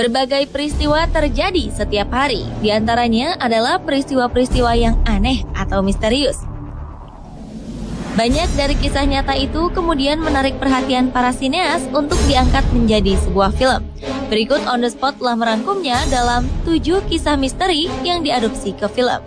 Berbagai peristiwa terjadi setiap hari, di antaranya adalah peristiwa-peristiwa yang aneh atau misterius. Banyak dari kisah nyata itu kemudian menarik perhatian para sineas untuk diangkat menjadi sebuah film. Berikut On The Spot telah merangkumnya dalam 7 kisah misteri yang diadopsi ke film.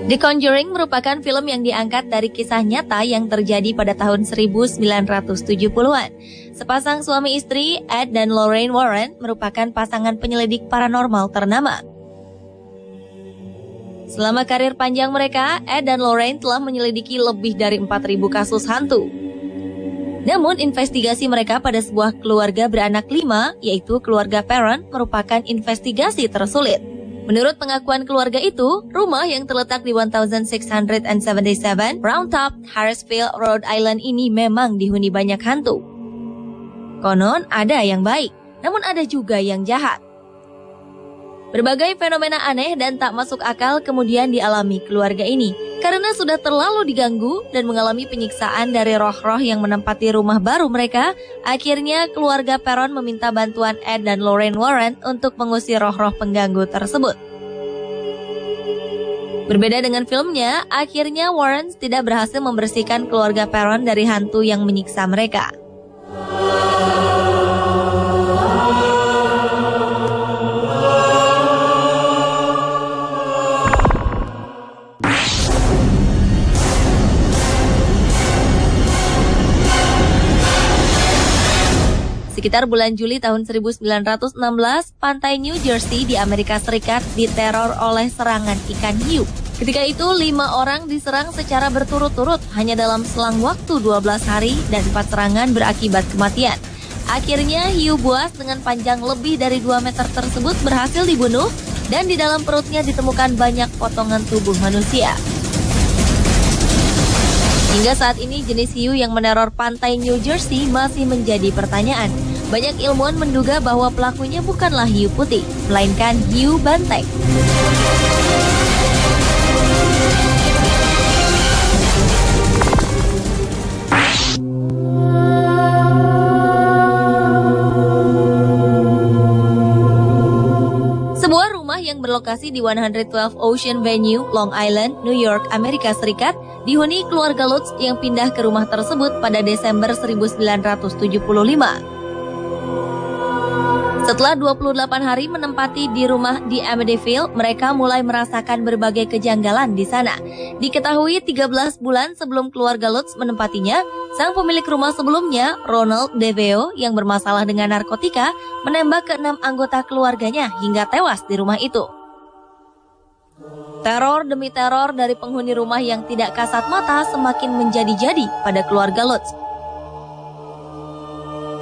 The Conjuring merupakan film yang diangkat dari kisah nyata yang terjadi pada tahun 1970-an. Sepasang suami istri, Ed dan Lorraine Warren, merupakan pasangan penyelidik paranormal ternama. Selama karir panjang mereka, Ed dan Lorraine telah menyelidiki lebih dari 4.000 kasus hantu. Namun, investigasi mereka pada sebuah keluarga beranak 5, yaitu keluarga Perron, merupakan investigasi tersulit. Menurut pengakuan keluarga itu, rumah yang terletak di 1677 Round Top, Harrisville, Rhode Island ini memang dihuni banyak hantu. Konon ada yang baik, namun ada juga yang jahat. Berbagai fenomena aneh dan tak masuk akal kemudian dialami keluarga ini karena sudah terlalu diganggu dan mengalami penyiksaan dari roh-roh yang menempati rumah baru mereka. Akhirnya keluarga Perron meminta bantuan Ed dan Lorraine Warren untuk mengusir roh-roh pengganggu tersebut. Berbeda dengan filmnya, akhirnya Warren tidak berhasil membersihkan keluarga Perron dari hantu yang menyiksa mereka. Sekitar bulan Juli tahun 1916, pantai New Jersey di Amerika Serikat diteror oleh serangan ikan hiu. Ketika itu, 5 orang diserang secara berturut-turut hanya dalam selang waktu 12 hari dan 4 serangan berakibat kematian. Akhirnya, hiu buas dengan panjang lebih dari 2 meter tersebut berhasil dibunuh dan di dalam perutnya ditemukan banyak potongan tubuh manusia. Hingga saat ini, jenis hiu yang meneror pantai New Jersey masih menjadi pertanyaan. Banyak ilmuwan menduga bahwa pelakunya bukanlah hiu putih, melainkan hiu banteng. Sebuah rumah yang berlokasi di 112 Ocean Avenue, Long Island, New York, Amerika Serikat, dihuni keluarga Lutz yang pindah ke rumah tersebut pada Desember 1975. Setelah 28 hari menempati di rumah di Amityville, mereka mulai merasakan berbagai kejanggalan di sana. Diketahui 13 bulan sebelum keluarga Lutz menempatinya, sang pemilik rumah sebelumnya, Ronald DeVeo, yang bermasalah dengan narkotika, menembak ke-6 anggota keluarganya hingga tewas di rumah itu. Teror demi teror dari penghuni rumah yang tidak kasat mata semakin menjadi-jadi pada keluarga Lutz.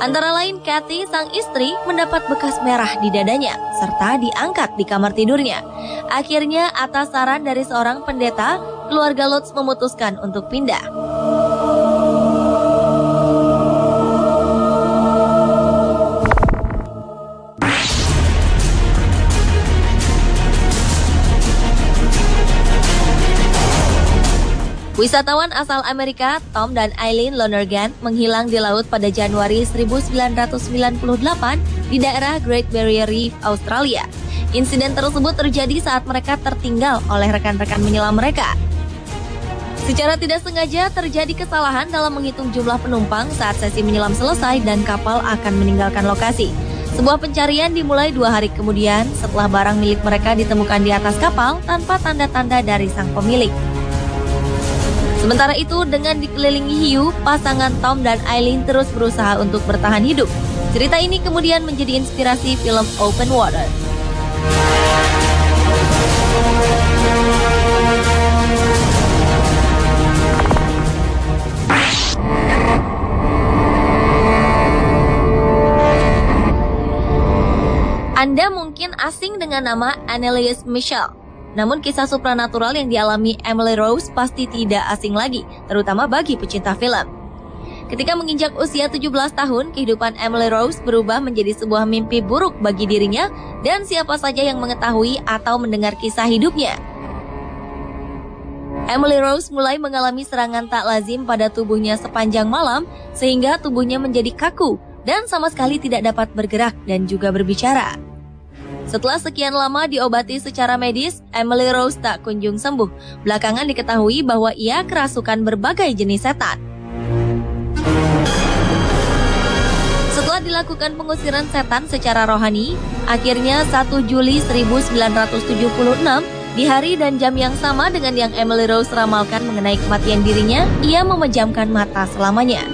Antara lain, Kathy, sang istri, mendapat bekas merah di dadanya, serta diangkat di kamar tidurnya. Akhirnya, atas saran dari seorang pendeta, keluarga Lutz memutuskan untuk pindah. Wisatawan asal Amerika, Tom dan Eileen Lonergan, menghilang di laut pada Januari 1998 di daerah Great Barrier Reef, Australia. Insiden tersebut terjadi saat mereka tertinggal oleh rekan-rekan menyelam mereka. Secara tidak sengaja terjadi kesalahan dalam menghitung jumlah penumpang saat sesi menyelam selesai dan kapal akan meninggalkan lokasi. Sebuah pencarian dimulai 2 hari kemudian setelah barang milik mereka ditemukan di atas kapal tanpa tanda-tanda dari sang pemilik. Sementara itu, dengan dikelilingi hiu, pasangan Tom dan Eileen terus berusaha untuk bertahan hidup. Cerita ini kemudian menjadi inspirasi film Open Water. Anda mungkin asing dengan nama Anneliese Michel. Namun kisah supranatural yang dialami Emily Rose pasti tidak asing lagi, terutama bagi pecinta film. Ketika menginjak usia 17 tahun, kehidupan Emily Rose berubah menjadi sebuah mimpi buruk bagi dirinya dan siapa saja yang mengetahui atau mendengar kisah hidupnya. Emily Rose mulai mengalami serangan tak lazim pada tubuhnya sepanjang malam sehingga tubuhnya menjadi kaku dan sama sekali tidak dapat bergerak dan juga berbicara. Setelah sekian lama diobati secara medis, Emily Rose tak kunjung sembuh. Belakangan diketahui bahwa ia kerasukan berbagai jenis setan. Setelah dilakukan pengusiran setan secara rohani, akhirnya 1 Juli 1976, di hari dan jam yang sama dengan yang Emily Rose ramalkan mengenai kematian dirinya, ia memejamkan mata selamanya.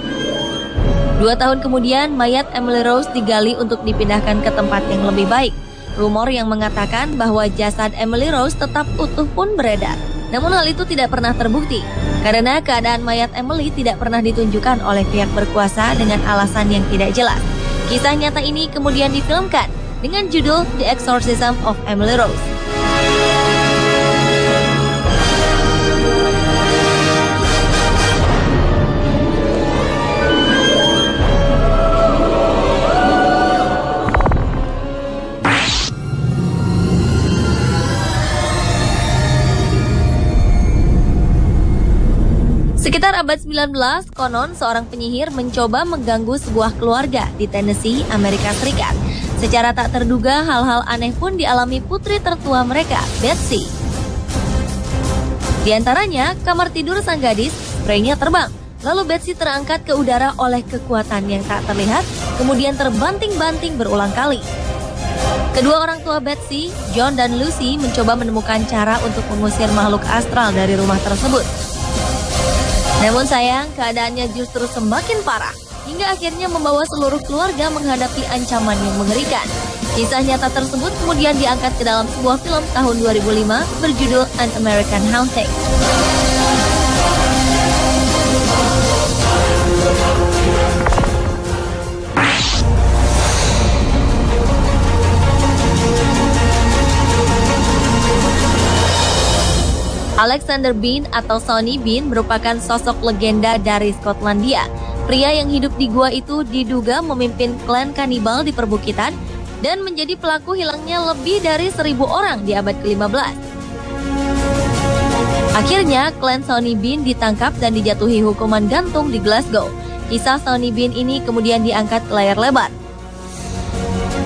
2 tahun kemudian, mayat Emily Rose digali untuk dipindahkan ke tempat yang lebih baik. Rumor yang mengatakan bahwa jasad Emily Rose tetap utuh pun beredar. Namun hal itu tidak pernah terbukti, karena keadaan mayat Emily tidak pernah ditunjukkan oleh pihak berkuasa dengan alasan yang tidak jelas. Kisah nyata ini kemudian difilmkan dengan judul The Exorcism of Emily Rose. Sekitar abad 19, konon seorang penyihir mencoba mengganggu sebuah keluarga di Tennessee, Amerika Serikat. Secara tak terduga, hal-hal aneh pun dialami putri tertua mereka, Betsy. Di antaranya, kamar tidur sang gadis, spraynya terbang. Lalu Betsy terangkat ke udara oleh kekuatan yang tak terlihat, kemudian terbanting-banting berulang kali. Kedua orang tua Betsy, John dan Lucy, mencoba menemukan cara untuk mengusir makhluk astral dari rumah tersebut. Namun sayang, keadaannya justru semakin parah, hingga akhirnya membawa seluruh keluarga menghadapi ancaman yang mengerikan. Kisah nyata tersebut kemudian diangkat ke dalam sebuah film tahun 2005 berjudul An American Haunting. Alexander Bean atau Sonny Bean merupakan sosok legenda dari Skotlandia. Pria yang hidup di gua itu diduga memimpin klan kanibal di perbukitan dan menjadi pelaku hilangnya lebih dari 1.000 orang di abad ke-15. Akhirnya, klan Sonny Bean ditangkap dan dijatuhi hukuman gantung di Glasgow. Kisah Sonny Bean ini kemudian diangkat ke layar lebar.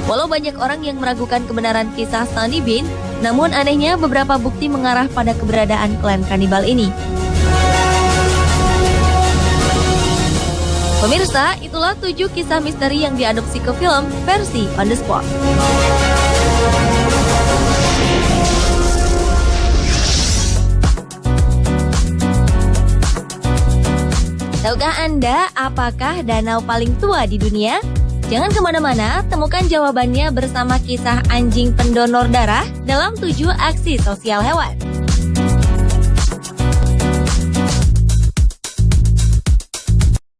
Walau banyak orang yang meragukan kebenaran kisah Sonny Bean, namun anehnya beberapa bukti mengarah pada keberadaan klan kanibal ini. Pemirsa, itulah 7 kisah misteri yang diadopsi ke film versi On The Spot. Tahukah Anda apakah danau paling tua di dunia? Jangan kemana-mana, temukan jawabannya bersama kisah anjing pendonor darah dalam 7 aksi sosial hewan.